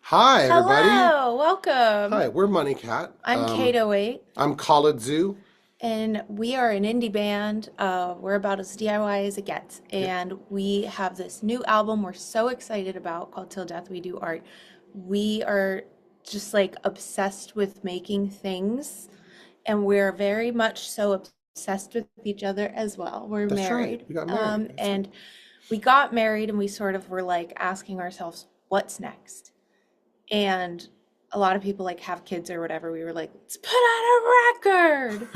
Hi, everybody. Hello, welcome. Hi, we're MUNNYCAT. I'm Kate 08, I'm Khalid Zoo. and we are an indie band. We're about as DIY as it gets, Yep, and we have this new album we're so excited about called Till Death We Do Art. We are just like obsessed with making things, and we're very much so obsessed with each other as well. We're that's right. married, We got married. That's right. and we got married, and we sort of were like asking ourselves, what's next? And a lot of people like have kids or whatever. We were like, let's put out a record,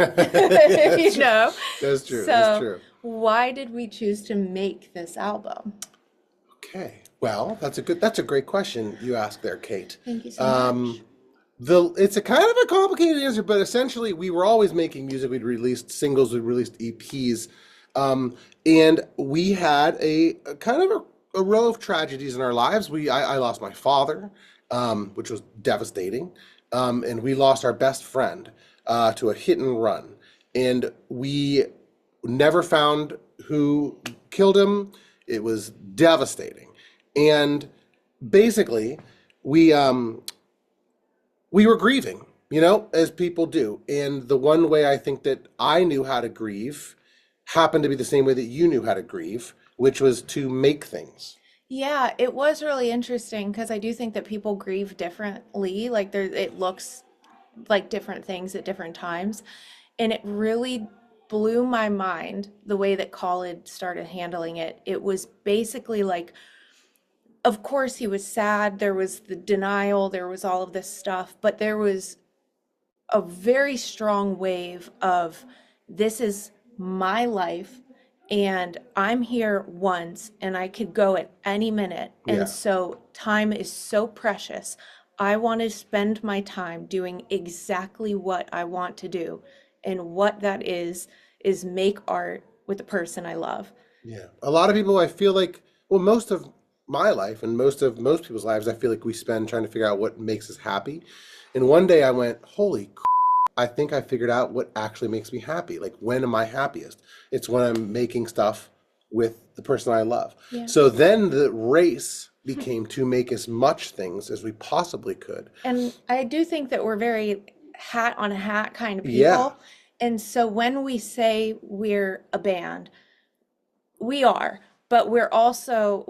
you That's true. know? That's true. That's So, true. why did we choose to make this album? Okay. Well, that's a great question you asked there, Kate. Thank you so much. Um, it's a kind of a complicated answer, but essentially we were always making music. We'd released singles, we'd released EPs, and we had a kind of a row of tragedies in our lives. I lost my father, which was devastating, and we lost our best friend to a hit and run, and we never found who killed him. It was devastating, and basically we um we were grieving, as people do. And the one way I think that I knew how to grieve happened to be the same way that you knew how to grieve, which was to make things. Yeah, it was really interesting because I do think that people grieve differently. Like it looks like different things at different times. And it really blew my mind the way that Khalid started handling it. It was basically like, of course, he was sad. There was the denial, there was all of this stuff, but there was a very strong wave of this is my life and I'm here once and I could go at any minute. And Yeah. so time is so precious. I want to spend my time doing exactly what I want to do. And what that is make art with the person I love. Yeah. A lot of people, I feel like, well, most of my life and most of most people's lives, I feel like we spend trying to figure out what makes us happy. And one day I went, holy I think I figured out what actually makes me happy. Like, when am I happiest? It's when I'm making stuff with the person I love. Yeah. So then the race became to make as much things as we possibly could. And I do think that we're very hat on a hat kind of Yeah, people. And so when we say we're a band, we are, but we're also,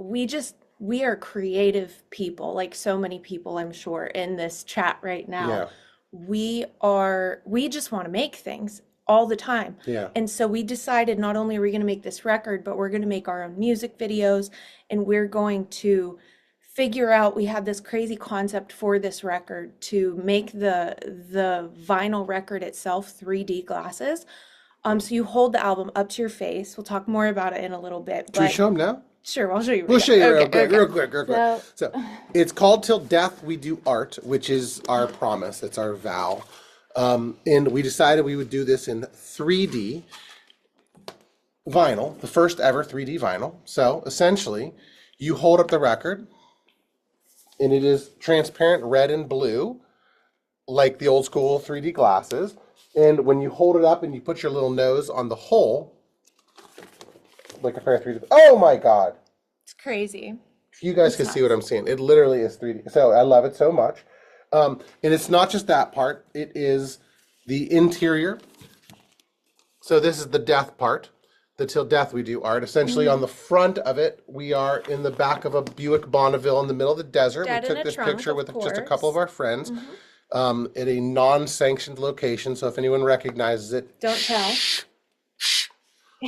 we are creative people, like so many people, I'm sure, in this chat right now. yeah, We just want to make things all the time. yeah. And so we decided not only are we going to make this record, but we're going to make our own music videos and we're going to figure out, we had this crazy concept for this record to make the vinyl record itself 3D glasses. So you hold the album up to your face. We'll talk more about it in a little bit, Should we but show them now? sure, I'll show you. We'll Yeah. show you real Okay, quick, okay. real quick, real quick. So So it's called Till Death We Do Art, which is our promise. It's our vow. And we decided we would do this in 3D vinyl, the first ever 3D vinyl. So essentially, you hold up the record, and it is transparent red and blue, like the old school 3D glasses. And when you hold it up and you put your little nose on the hole, like a pair of 3D. Oh my God. it's crazy. You guys It's can see what nuts. I'm seeing. It literally is 3D. So I love it so much. And it's not just that part, it is the interior. So this is the death part, the Till Death We Do Art. Essentially, on Hmm. the front of it, we are in the back of a Buick Bonneville in the middle of the desert. We Dead in took a this trunk, picture of with just a couple of course. our friends Hmm. at a non-sanctioned location. So if anyone recognizes it, Don't tell.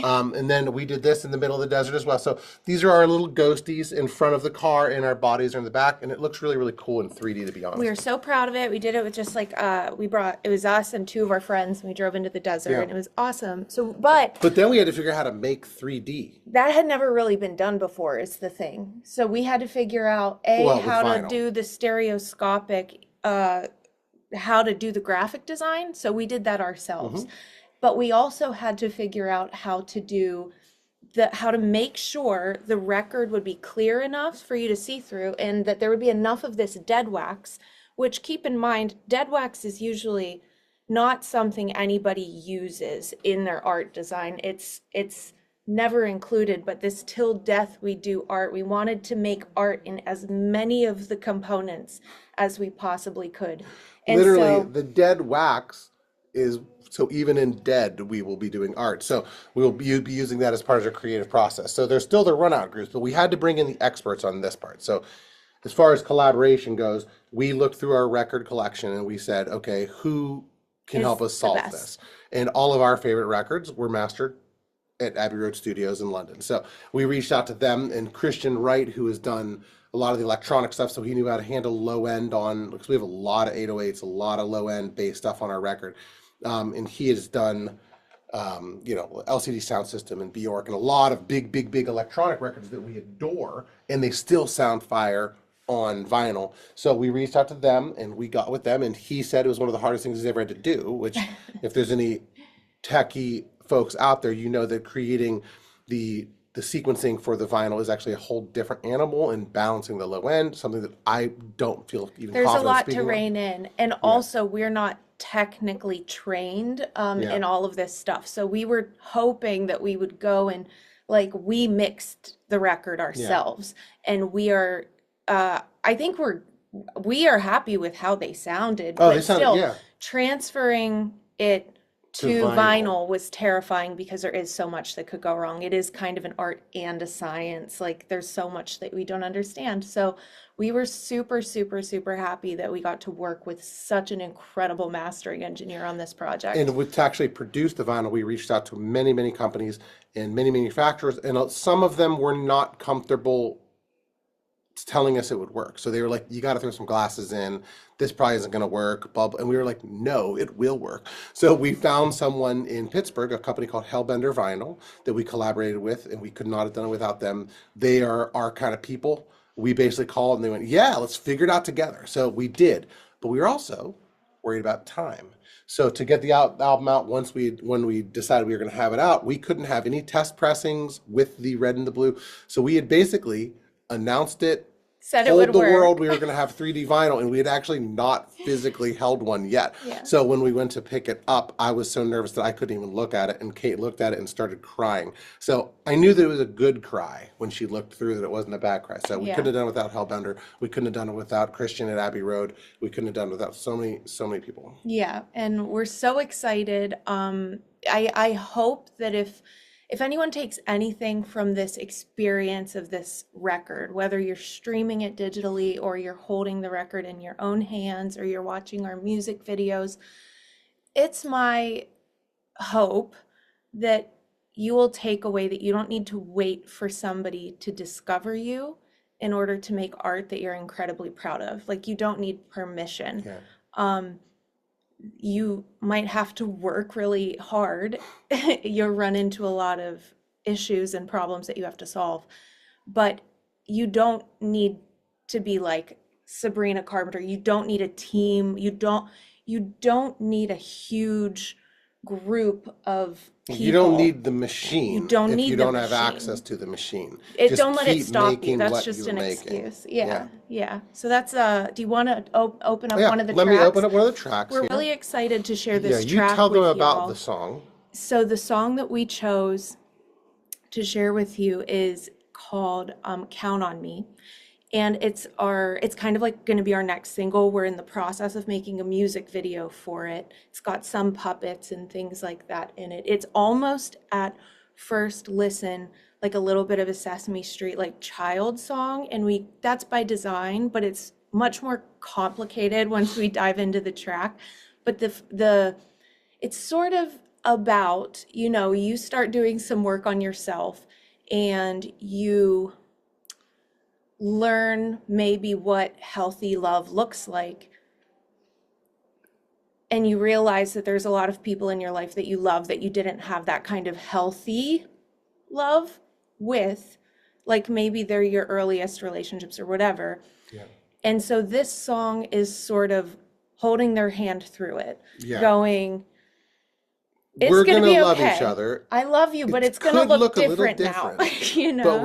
and then we did this in the middle of the desert as well. So these are our little ghosties in front of the car, and our bodies are in the back, and it looks really, really cool in 3D, to be We honest. are so proud of it. We did it with just like we brought it was us and two of our friends and we drove into the desert Yeah. and it was awesome. So but But then we had to figure out how to make 3D. that had never really been done before is the thing. So we had to figure out Well, with how to vinyl. do the stereoscopic how to do the graphic design. So we did that ourselves. Hmm. But we also had to figure out how to do how to make sure the record would be clear enough for you to see through and that there would be enough of this dead wax, which keep in mind, dead wax is usually not something anybody uses in their art design. It's never included, but this till death we do art. We wanted to make art in as many of the components as we possibly could. And Literally, so the dead wax is so even in dead, we will be doing art. So be using that as part of the creative process. So there's still the run out groups, but we had to bring in the experts on this part. So as far as collaboration goes, we looked through our record collection and we said, okay, who can is help us the solve best. this? And all of our favorite records were mastered at Abbey Road Studios in London. So we reached out to them, and Christian Wright, who has done a lot of the electronic stuff, so he knew how to handle low end on, because we have a lot of 808s, a lot of low end bass stuff on our record. And he has done, LCD Sound System and Bjork and a lot of big electronic records that we adore, and they still sound fire on vinyl. So we reached out to them and we got with them, and he said it was one of the hardest things he's ever had to do, which if there's any techie folks out there, you know that creating the sequencing for the vinyl is actually a whole different animal, and balancing the low end, something that I don't feel even There's a confident lot to speaking rein in. And also, we're not technically trained Yeah. in all of this stuff. So we were hoping that we would go and like we mixed the record ourselves. And we are, I think we are happy with how they sounded, Oh, they but sound, still yeah, transferring it to to vinyl. vinyl was terrifying because there is so much that could go wrong. It is kind of an art and a science. Like there's so much that we don't understand. So we were super happy that we got to work with such an incredible mastering engineer on this project. And to actually produce the vinyl, we reached out to many companies and many manufacturers, and some of them were not comfortable telling us it would work. So they were like, you got to throw some glasses in. This probably isn't going to work. And we were like, no, it will work. So we found someone in Pittsburgh, a company called Hellbender Vinyl, that we collaborated with, and we could not have done it without them. They are our kind of people. We basically called and they went, yeah, let's figure it out together. So we did. But we were also worried about time. So to get the album out, when we decided we were going to have it out, we couldn't have any test pressings with the red and the blue. So we had basically announced it, Said it told would the work. world we were going to have 3D vinyl, and we had actually not physically held one yet. Yeah. So when we went to pick it up, I was so nervous that I couldn't even look at it, and Kate looked at it and started crying. So I knew that it was a good cry when she looked through, that it wasn't a bad cry. So we Yeah. couldn't have done it without Hellbender. We couldn't have done it without Christian at Abbey Road. We couldn't have done it without so many people. Yeah, and we're so excited. I hope that if anyone takes anything from this experience of this record, whether you're streaming it digitally or you're holding the record in your own hands or you're watching our music videos, it's my hope that you will take away that you don't need to wait for somebody to discover you in order to make art that you're incredibly proud of. Like you don't need permission. Yeah. You might have to work really hard. You'll run into a lot of issues and problems that you have to solve, but you don't need to be like Sabrina Carpenter. You don't need a team. You don't need a huge group of people. You don't need the machine. You don't if need you the don't have machine. access to the machine. Don't Just let it keep stop you. making That's what just you're an making. excuse. Yeah. So that's do you want to open up Yeah, one of the let tracks? me open up one of the tracks We're here. really excited to share Yeah, this you track tell them with about y'all. the song. So the song that we chose to share with you is called Count on Me. And it's kind of like going to be our next single. We're in the process of making a music video for it. It's got some puppets and things like that in it. It's almost at first listen like a little bit of a Sesame Street like child song, and that's by design, but it's much more complicated once we dive into the track. But it's sort of about, you start doing some work on yourself and you learn maybe what healthy love looks like, and you realize that there's a lot of people in your life that you love that you didn't have that kind of healthy love with, like maybe they're your earliest relationships or whatever. Yeah. And so this song is sort of holding their hand through it, Yeah. going, it's We're gonna gonna be love okay. each other. I love you, but It it's gonna could look look a little different now. But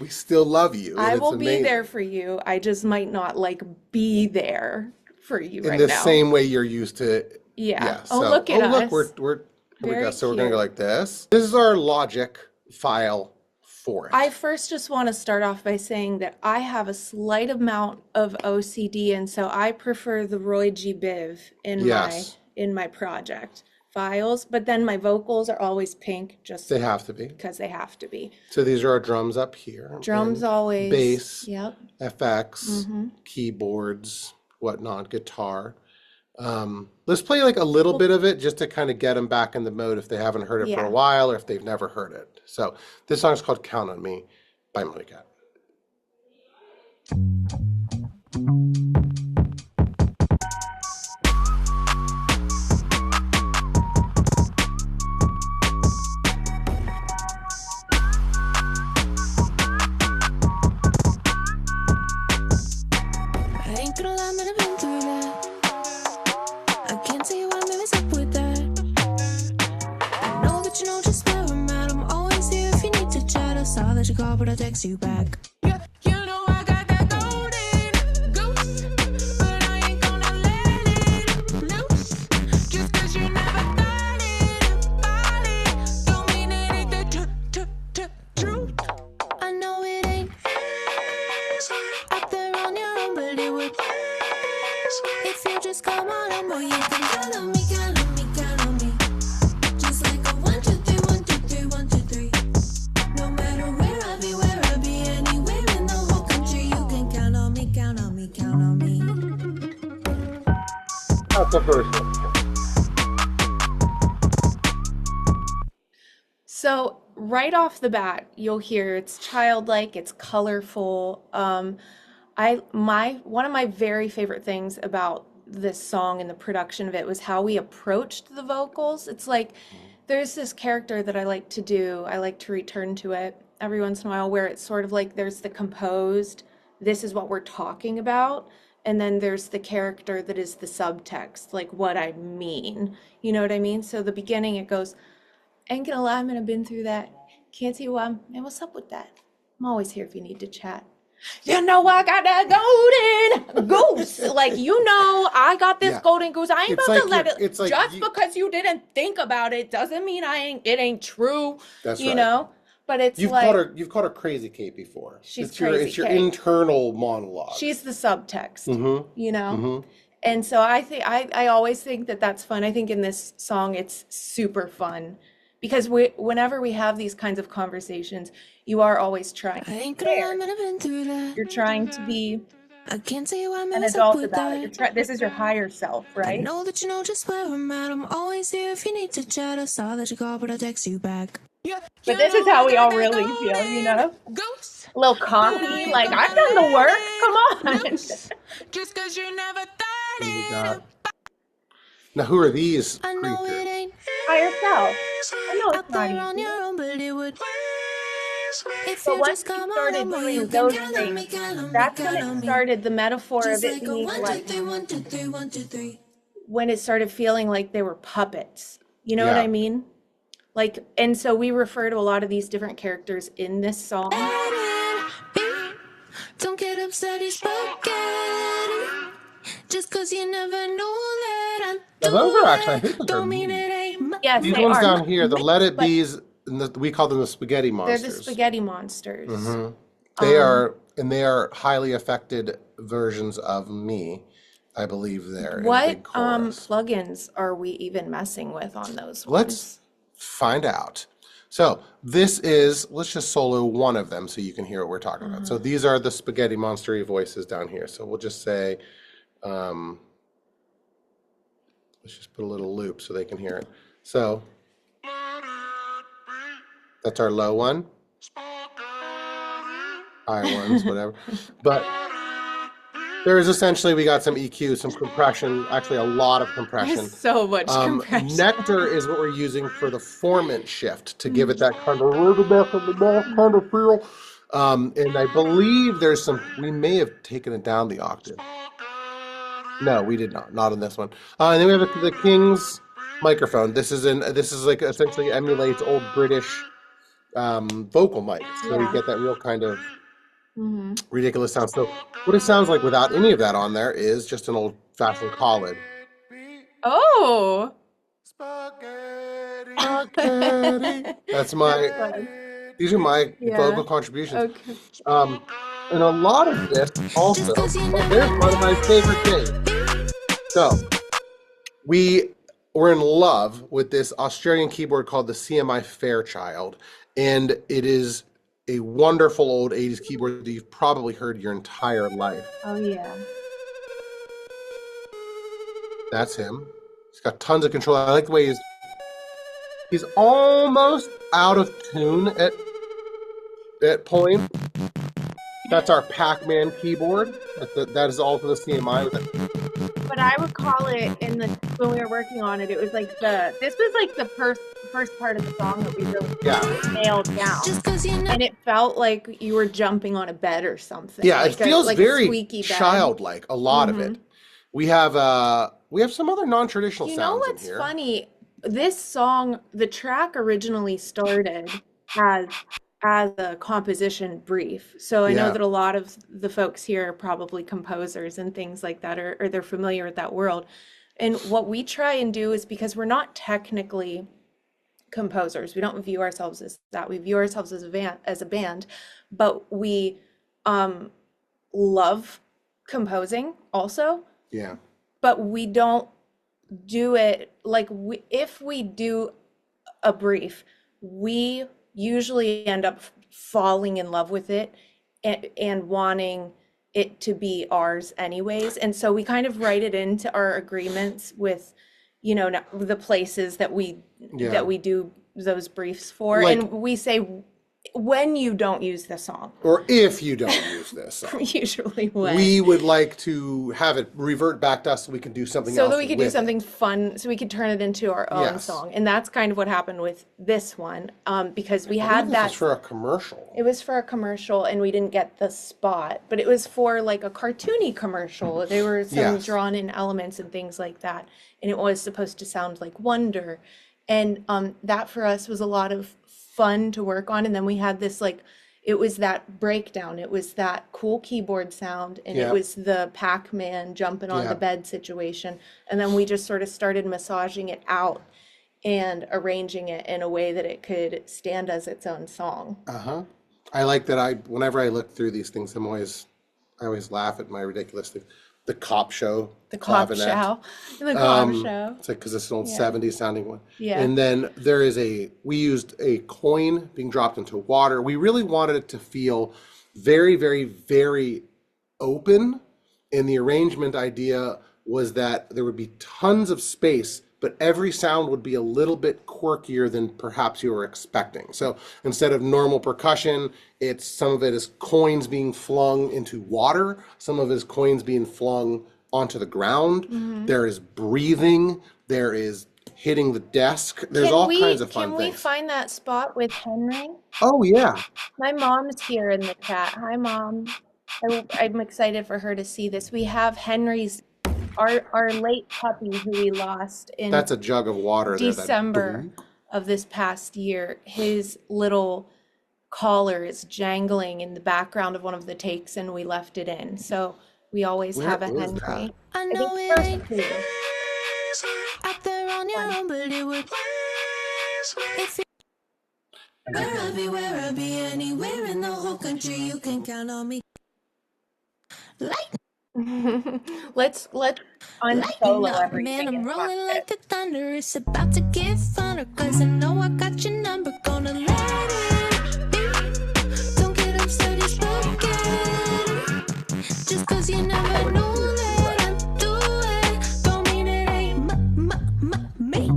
we still love you. I And will it's be amazing. there for you. I just might not like be there for you In right the now. same way you're used to. Yeah. Yeah. Oh, So, look at us. Look, we're Here we go. Very So we're gonna go cute. like this. This is our Logic file for I it. first just want to start off by saying that I have a slight amount of OCD, and so I prefer the Roy G. Biv Yes, in my project files, but then my vocals are always pink just they have to be. because they have to be. So these are our drums up here, Drums and always, bass, yep. FX, Mm-hmm. keyboards, whatnot, guitar. Let's play like a little bit of it just to kind of get them back in the mode if they haven't heard it for a Yeah. while or if they've never heard it. So this song is called Count on Me by MUNNYCAT. I ain't gonna lie, man, I've been through that. I can't tell you why, man, what's up with that. I know that you know just where I'm at. I'm always here if you need to chat. I saw that you called, but I text you back. Yeah, you know I got that golden goose, but I ain't gonna let it loose. Just 'cause you never thought it about it, don't mean it ain't the truth. I know it ain't out there on your own, but it would. If you just come on, I know you can count on me, count on me, count on me. Just like a 1, 2, 3, 1, 2, 3, 1, 2, 3. No matter where I be, anywhere in the whole country, you can count on me, count on me, count on me. That's the first one. So right off the bat, you'll hear it's childlike, it's colorful. One of my very favorite things about this song and the production of it was how we approached the vocals. It's like there's this character that I like to do. I like to return to it every once in a while where it's sort of like there's the composed, this is what we're talking about, and then there's the character that is the subtext, like what I mean. You know what I mean? So the beginning it goes, ain't gonna lie, man, I've been through that. Can't see why. Man, what's up with that? I'm always here if you need to chat. You know I got that golden goose. Like, you know, I got this Yeah. golden goose. I ain't It's about like to let it. it's like Just you, because you didn't think about it doesn't mean it ain't true. that's You right. know? But it's like You've called her Crazy Kate before. she's It's Crazy your Kate. internal monologue. She's the subtext, Mm-hmm. you know? Mm-hmm. And so I always think that that's fun. I think in this song it's super fun because whenever we have these kinds of conversations, you are always trying I to ain't gonna lie, share. man, I've been through that. You're trying to be I can't tell you why, man, an what's up adult with about it. that. This is your higher self, I right? know that you know just where I'm at. I'm always here if you need to chat. I saw that you called, but I text you back. Yeah, But this is how we all really feel, you know? Ghost. A little cocky, like I've done the work. Come on. Just 'cause you never thought Oh my it. God. Now, who are these I know it creatures? ain't Higher self. I know out it's not there on easy. your own, but it would. If But you once just you come on, started I know doing you can those count on me, things, count on me, that's when count it on me. started, the metaphor of Just it like a being 1, 2, like 3, 1, 2, 3, 1, 2, 3. when it started feeling like they were puppets. You know what Yeah. I mean? Like, and so we refer to a lot of these different characters in this song. Don't get upset, he's spaghetti. Just 'cause you never know that I Now, do those are actually, I it. think those Don't are mean it ain't my Yes, these they ones are. down here, the Let It But Be's, and we call them the Spaghetti they're the Monsters. spaghetti monsters. Hmm. They are highly affected versions of me. I believe they're in a What big chorus. plugins are we even messing with on those Let's ones? find out. So this is, let's just solo one of them so you can hear what we're talking about. So these are the Spaghetti Monstery voices down here. So we'll just say, let's just put a little loop so they can hear it. So that's our low one, high ones, whatever. But there is essentially, we got some EQ, some compression, actually a lot of compression. There's so much compression. Nectar is what we're using for the formant shift to give it that kind of kind of feel. And I believe there's some, we may have taken it down the octave. No, we did not on this one. And then we have the King's microphone. This is like essentially emulates old British vocal mics. So we Yeah. get that real kind of ridiculous sound. So what it sounds like without any of that on there is just an old-fashioned collard. Oh, Caddy. That's my, Fun. these are my Yeah. vocal contributions. Okay. Um, and a lot of this also, oh, there's one of my favorite things. So, we were in love with this Australian keyboard called the CMI Fairchild, and it is a wonderful old 80s keyboard that you've probably heard your entire life. Oh yeah. That's him. He's got tons of control. I like the way he's almost out of tune at point. That's our Pac-Man keyboard. That is all for the CMI. But I would call it when we were working on it, it was like this was like the first part of the song that we really nailed down. And it felt like you were jumping on a bed or something. Yeah, like it feels like very a squeaky bed. childlike, a lot of it. We have some other non-traditional sounds in here. You know what's funny? This song, the track originally started as a composition brief. So I know that a lot of the folks here are probably composers and things like that, or they're familiar with that world. And what we try and do is, because we're not technically composers, we don't view ourselves as that. We view ourselves as a band, but we love composing also. Yeah. But we don't do it like if we do a brief, we usually end up falling in love with it and wanting it to be ours anyways. And so we kind of write it into our agreements with, the places that we do those briefs for. Like, and we say, when you don't use the song, or if you don't use this song, usually when we would like to have it revert back to us so we can do something else. So that we could do something fun, so we could turn it into our own song. And that's kind of what happened with this one, because we had that. This was for a commercial. It was for a commercial, and we didn't get the spot, but it was for like a cartoony commercial. There were some drawn in elements and things like that, and it was supposed to sound like Wonder, and that for us was a lot of fun to work on. And then we had this it was that breakdown, it was that cool keyboard sound, and it was the Pac-Man jumping on the bed situation, and then we just sort of started massaging it out and arranging it in a way that it could stand as its own song. I like that. Whenever I look through these things, I always laugh at my ridiculous thing. The Cop Show. The Cop Show. The Cop Show. It's like, because it's an old 70s sounding one. Yeah. And then we used a coin being dropped into water. We really wanted it to feel very, very, very open. And the arrangement idea was that there would be tons of space, but every sound would be a little bit quirkier than perhaps you were expecting. So instead of normal percussion, some of it is coins being flung into water. Some of it is coins being flung onto the ground. There is breathing. There is hitting the desk. There's all kinds of fun things. Can we find that spot with Henry? Oh, yeah. My mom's here in the chat. Hi, Mom. I'm excited for her to see this. We have Henry's our late puppy who we lost in That's a jug of water December of this past year. His little collar is jangling in the background of one of the takes, and we left it in. So we always have a Henry. I know it ain't out there on your own, but it would. If where I'll be anywhere in the whole country, you can count on me. Let's unsolo everything. Man, I'm rolling like the thunder. It's about to get funner, 'cause I know I got your number. Gonna let it be. Don't get upset, it's broken. Just 'cause you never knew that I do it, don't mean it ain't me.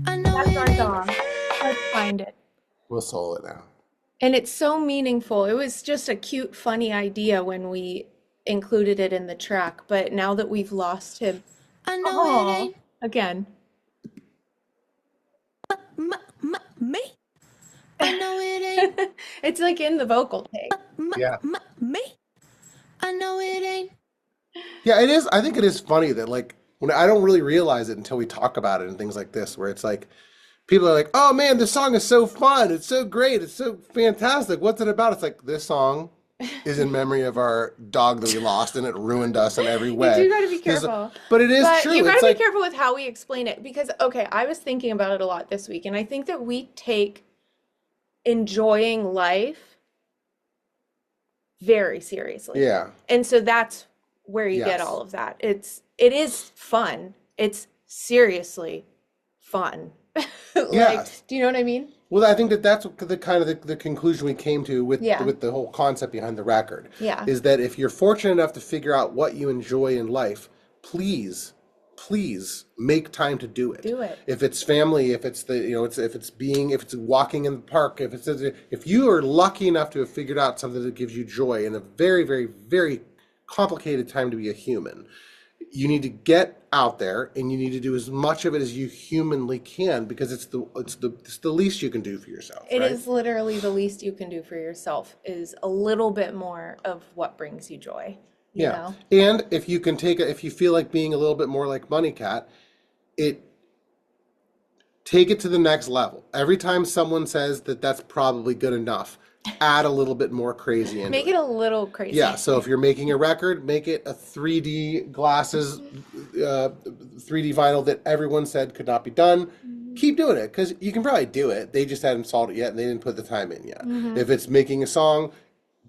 I know That's it our ain't. song. Let's find it. We'll solo it now. And it's so meaningful. It was just a cute, funny idea when we included it in the track, but now that we've lost him, I know it ain't again. me. I know it ain't It's like in the vocal take. me. I know it ain't. Yeah, it is. I think it is funny that when I don't really realize it until we talk about it and things like this, where it's like people are like, "Oh man, this song is so fun. It's so great. It's so fantastic. What's it about?" It's like, this song is in memory of our dog that we lost, and it ruined us in every You way. do gotta be 'Cause- careful. But it is But true. you It's gotta be like, careful with how we explain it because, okay, I was thinking about it a lot this week, and I think that we take enjoying life very seriously. yeah, And so that's where you get yes. all of that. It is fun. It's seriously fun. Like, Yes. do you know what I mean? Well, I think that that's the kind of the conclusion we came to Yeah. with the whole concept behind the record. Yeah. Is that if you're fortunate enough to figure out what you enjoy in life, please, please make time to do it. Do it. If it's family, if it's if it's walking in the park, if you are lucky enough to have figured out something that gives you joy in a very, very, very complicated time to be a human, you need to get out there and you need to do as much of it as you humanly can because it's the least you can do for yourself. It right? is literally the least you can do for yourself is a little bit more of what brings you joy. You Yeah. know? And if you can if you feel like being a little bit more like MUNNYCAT, take it to the next level. Every time someone says that that's probably good enough, add a little bit more crazy into Make it a little crazy. Yeah, so if you're making a record, make it a 3D glasses, 3D vinyl that everyone said could not be done. Keep doing it because you can probably do it. They just hadn't solved it yet and they didn't put the time in yet. If it's making a song,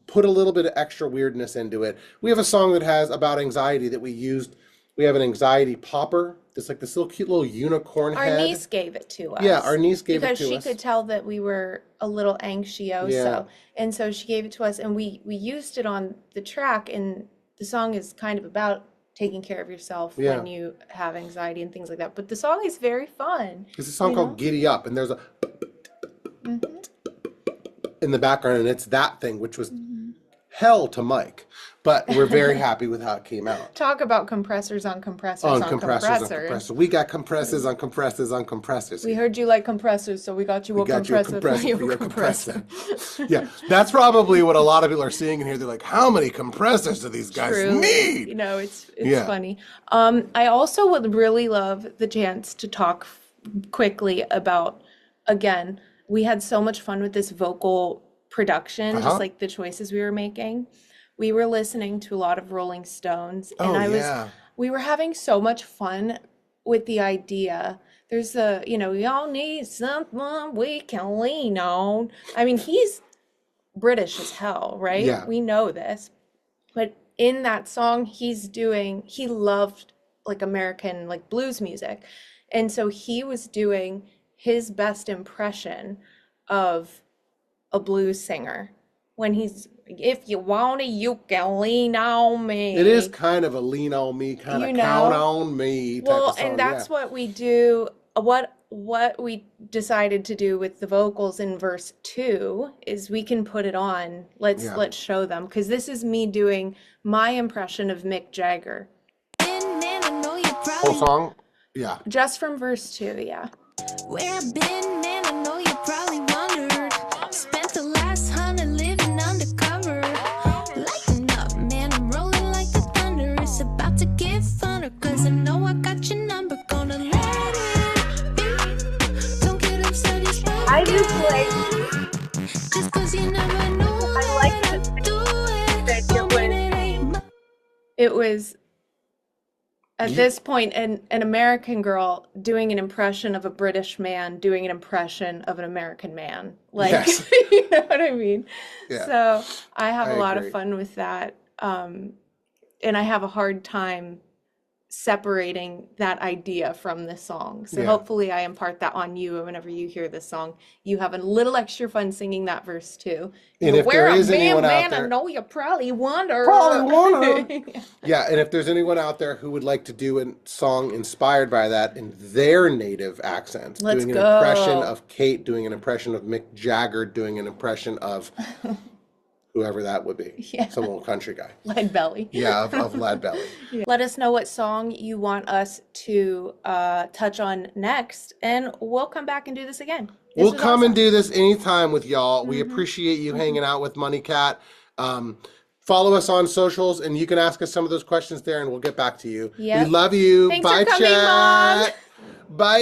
put a little bit of extra weirdness into it. We have a song that has about anxiety that we used. We have an anxiety popper. It's like this little cute little unicorn Our head. niece gave it to us. Yeah, our niece gave it because to she us. could tell that we were a little anxioso. Yeah. And so she gave it to us and we used it on the track and the song is kind of about taking care of yourself Yeah. when you have anxiety and things like that. But the song is very fun. It's a song you called know? Giddy Up, and there's a in the background, and it's that thing, which was hell to Mike. But we're very happy with how it came out. Talk about compressors on compressors On on compressors on compressors. compressors. We got compressors on compressors on compressors. We heard you like compressors, so we got you a got you a compressor compressor for your for your compressor. Yeah, that's probably what a lot of people are seeing in here. They're like, how many compressors do these guys Truly. need? You know, it's Yeah. funny. I also would really love the chance to talk quickly about, again, we had so much fun with this vocal production, Uh-huh. just like the choices we were making. We were listening to a lot of Rolling Stones, and Oh, yeah. we were having so much fun with the idea. There's the, we all need someone we can lean on. I mean, he's British as hell, right? Yeah. We know this. But in that song, he loved like American like blues music. And so he was doing his best impression of a blues singer when he's, if you want it, you can lean on me. It is kind of a lean on me, kind of You know? count on me type Well, of song. and that's yeah. what we do. What we decided to do with the vocals in verse 2 is we can put it on. Let's show them because this is me doing my impression of Mick Jagger. Been, man, I know you Whole probably song? Yeah. Just from verse 2, yeah. where I've been, man, I know you probably wondered. Spent the last 100 living undercover. Lighten up, man, I'm rolling like the thunder. It's about to get funner, cause I know I got your number. Gonna let it be. Don't get upset, you spoke I do it. play. Just cause you never know I like that I do it. that Don't mean it ain't It was at this point an American girl doing an impression of a British man doing an impression of an American man. Like, Yes. you know what I mean? Yeah. So I have I a lot agree. of fun with that. And I have a hard time separating that idea from this song. So Yeah. hopefully I impart that on you whenever you hear this song. You have a little extra fun singing that verse too. And if there is anyone out I there, know you probably wonder. yeah, and if there's anyone out there who would like to do a song inspired by that in their native accent, Let's doing an go. impression of Kate, doing an impression of Mick Jagger, doing an impression of whoever that would be, Yeah. some little country guy. Lead belly. Yeah, of Lad Belly. Let us know what song you want us to touch on next, and we'll come back and do this again. This We'll was come and awesome. do this anytime with y'all. We appreciate you hanging out with MUNNYCAT. Follow us on socials, and you can ask us some of those questions there, and we'll get back to you. Yep. We love you. Thanks Bye, for coming, Mom. chat. Bye.